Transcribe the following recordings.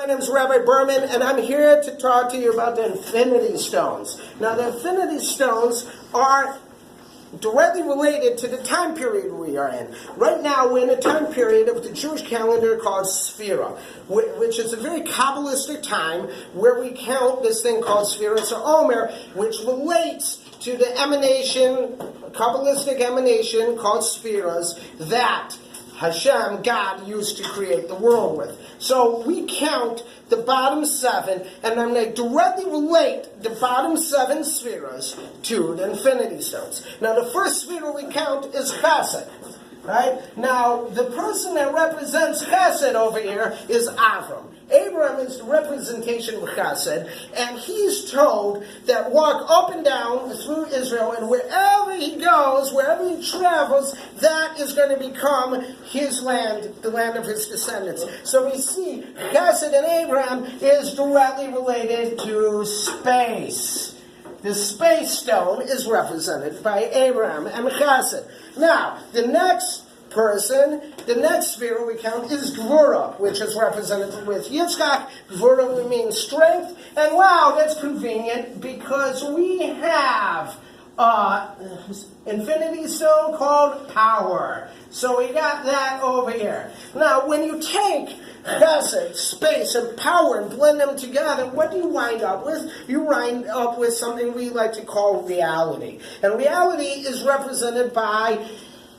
My name is Rabbi Berman, and I'm here to talk to you about the Infinity Stones. Now, the Infinity Stones are directly related to the time period we are in. Right now, we're in a time period of the Jewish calendar called Sfira, which is a very Kabbalistic time where we count this thing called Sfira Omer, which relates to the emanation, Kabbalistic emanation called Spheras, that Hashem, God, used to create the world with. So we count the bottom seven, and I'm going to directly relate the bottom seven spheres to the Infinity Stones. Now, the first Sfira we count is Chesed. Right? Now, the person that represents Chesed over here is Avram. Abram is the representation of Chesed, and he's told that walk up and down through Israel, and wherever he goes, wherever he travels, that is going to become his land, the land of his descendants. So we see Chesed and Abram is directly related to space. The space stone is represented by Abraham and Chesed. Now, the next sphere we count is Gvura, which is represented with Yitzchak. Gvura means strength. And wow, that's convenient because we have Infinity Stone called power. So we got that over here. Now, when you take Chesed, space, and power and blend them together, what do you wind up with? You wind up with something we like to call reality. And reality is represented by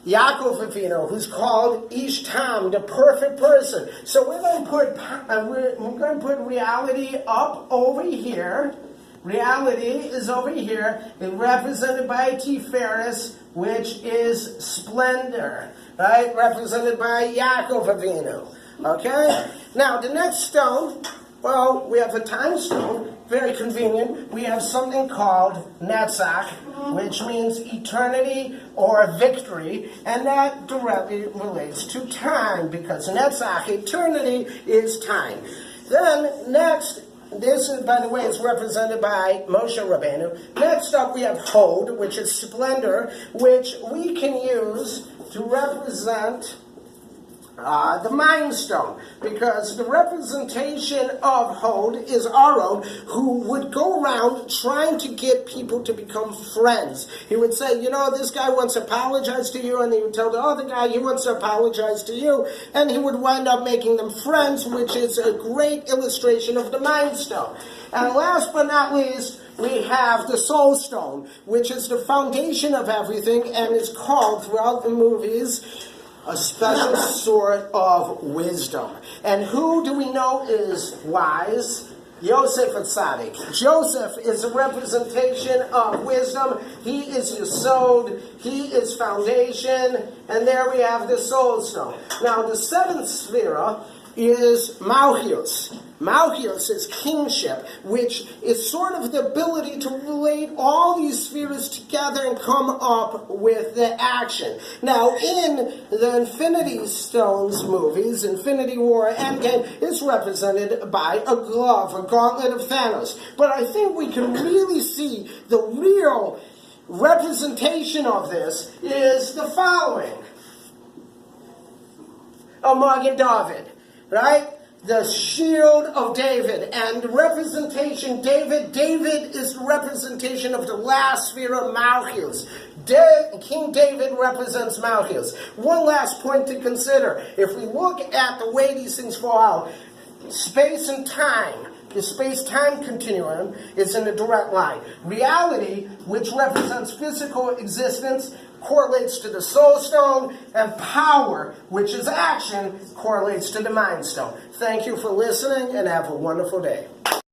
Yaakov Avinu, who's called Ish Tam, the perfect person. So we're going to put reality up over here. Reality is over here, and represented by Tiferes, which is splendor, right? Represented by Yaakov Avinu. Okay? Now, the next stone, well, we have a time stone, very convenient. We have something called Netzach, which means eternity or victory, and that directly relates to time, because Netzach, eternity, is time. Then, next, this, by the way, is represented by Moshe Rabbeinu. Next up, we have Hod, which is splendor, which we can use to represent the Mind Stone, because the representation of Hod is Aaron, who would go around trying to get people to become friends. He would say, you know, this guy wants to apologize to you, and he would tell the other guy he wants to apologize to you, and he would wind up making them friends, which is a great illustration of the Mind Stone. And last but not least, we have the Soul Stone, which is the foundation of everything, and is called throughout the movies a special sort of wisdom. And who do we know is wise? Yosef Atzadik. Joseph is a representation of wisdom. He is Yesod. He is foundation. And there we have the Soul Stone. Now, the seventh Sfira is Malchus. Malchus is kingship, which is sort of the ability to relate all these spheres together and come up with the action. Now, in the Infinity Stones movies, Infinity War, Endgame, it's represented by a glove, a gauntlet of Thanos. But I think we can really see the real representation of this is the following. Magen David, right? The shield of David, and the representation, David is the representation of the last sphere of Malchus. King David represents Malchus. One last point to consider. If we look at the way these things fall out, space and time, the space-time continuum is in a direct line. Reality, which represents physical existence, correlates to the Soul Stone, and power, which is action, correlates to the Mind Stone. Thank you for listening, and have a wonderful day.